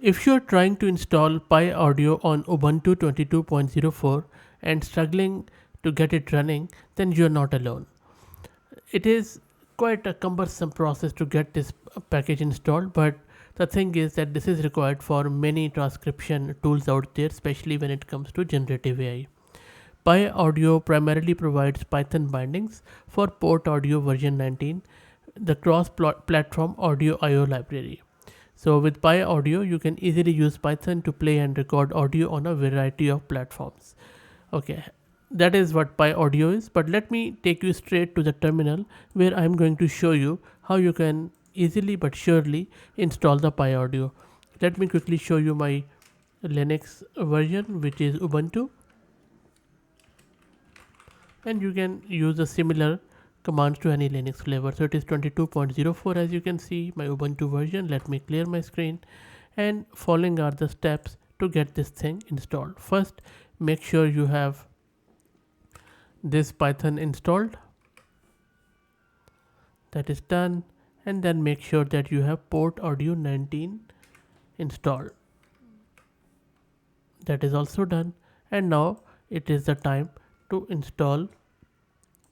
If you're trying to install PyAudio on Ubuntu 22.04 and struggling to get it running, then you're not alone. It is quite a cumbersome process to get this package installed, but the thing is that this is required for many transcription tools out there, especially when it comes to generative AI. PyAudio primarily provides Python bindings for PortAudio version 19, the cross-platform audio I/O library. So with PyAudio, you can easily use Python to play and record audio on a variety of platforms. Okay, that is what PyAudio is, but let me take you straight to the terminal where I'm going to show you how you can easily but surely install the PyAudio. Let me quickly show you my Linux version, which is Ubuntu, and you can use a similar commands to any Linux flavor. So it is 22.04 as you can see, my Ubuntu version. Let me clear my screen, and following are the steps to get this thing installed. First, make sure you have this Python installed, that is done, and then make sure that you have PortAudio 19 installed, that is also done. And now it is the time to install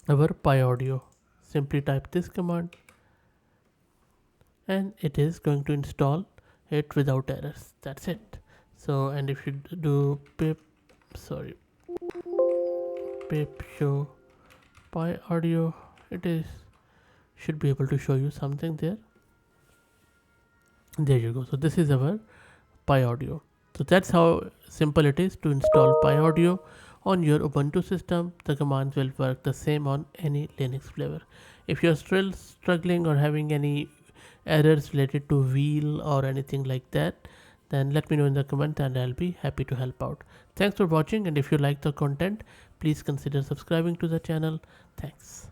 our PyAudio. Simply type this command and it is going to install it without errors. That's it. So, and if you do pip show PyAudio, it is should be able to show you something there. There you go. So this is our PyAudio. So that's how simple it is to install PyAudio on your Ubuntu system. The commands will work the same on any Linux flavor. If you're still struggling or having any errors related to wheel or anything like that, then let me know in the comment and I'll be happy to help out. Thanks for watching, and if you like the content, please consider subscribing to the channel. Thanks.